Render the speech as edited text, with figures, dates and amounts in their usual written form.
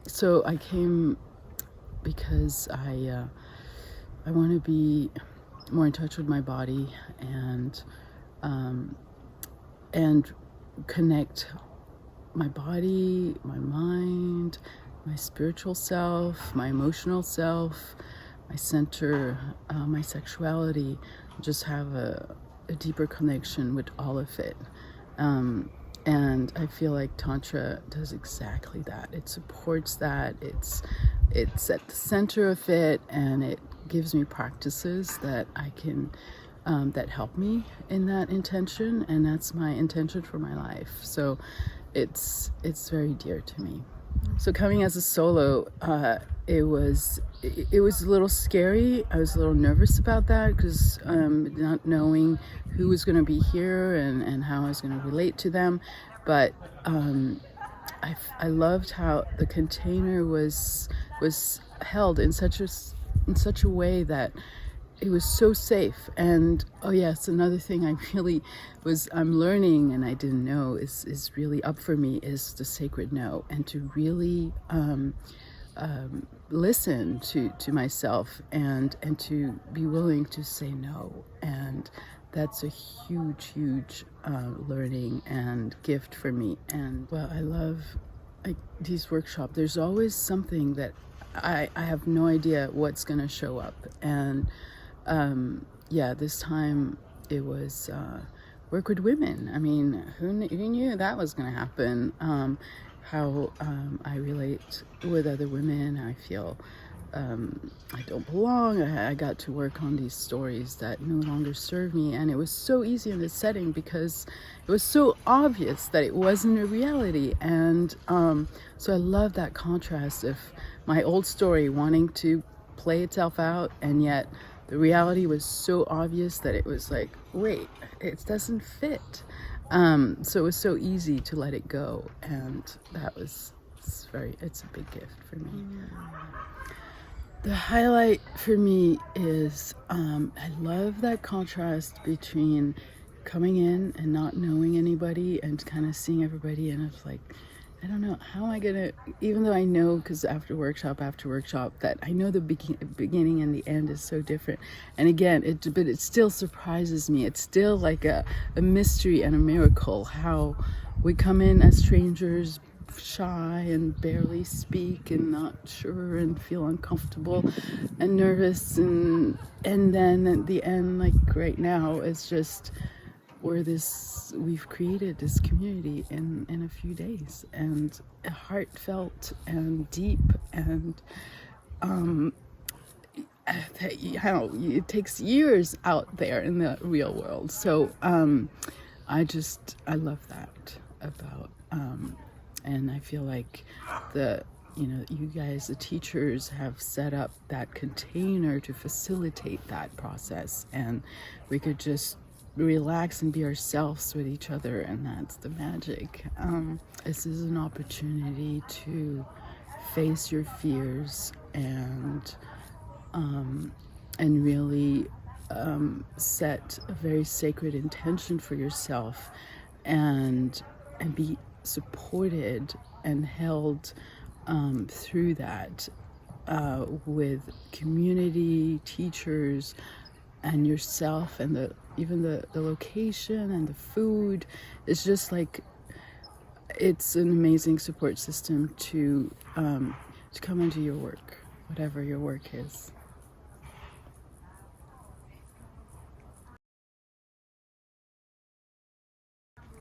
So I came because I want to be more in touch with my body um, and connect my body, my mind, my spiritual self, my emotional self, my center, my sexuality. Just have a deeper connection with all of it. And I feel like Tantra does exactly that. It supports that. It's at the center of it, and it gives me practices that I can that help me in that intention, and that's my intention for my life. So it's very dear to me. So coming as a solo, it was a little scary. I was a little nervous about that because not knowing who was going to be here and how I was going to relate to them. But I loved how the container was held in such a way that it was so safe. And oh yes, another thing I'm learning and I didn't know is really up for me is the sacred no, and to really listen to myself and to be willing to say no. And that's a huge learning and gift for me. And well, I love these workshops. There's always something that I have no idea what's going to show up. And yeah, this time it was work with women. I mean, who knew that was going to happen? How I relate with other women. I feel I don't belong. I got to work on these stories that no longer serve me, and it was so easy in this setting because it was so obvious that it wasn't a reality. And so I love that contrast of my old story wanting to play itself out, and yet the reality was so obvious that it was like, wait, it doesn't fit. So it was so easy to let it go, and it's a big gift for me. The highlight for me is I love that contrast between coming in and not knowing anybody and kind of seeing everybody, and it's like, I don't know, how am I gonna, even though I know, because after workshop that I know the beginning and the end is so different. And again, but it still surprises me. It's still like a mystery and a miracle how we come in as strangers, shy and barely speak and not sure and feel uncomfortable and nervous, and then at the end, like right now, it's just we've created this community in a few days, and heartfelt and deep, and it takes years out there in the real world. So I love that about and I feel like you guys, the teachers, have set up that container to facilitate that process, and we could just relax and be ourselves with each other, and that's the magic. This is an opportunity to face your fears and really set a very sacred intention for yourself, and be supported and held through that with community, teachers, and yourself, and even the location and the food. It's just like, it's an amazing support system to come into your work, whatever your work is.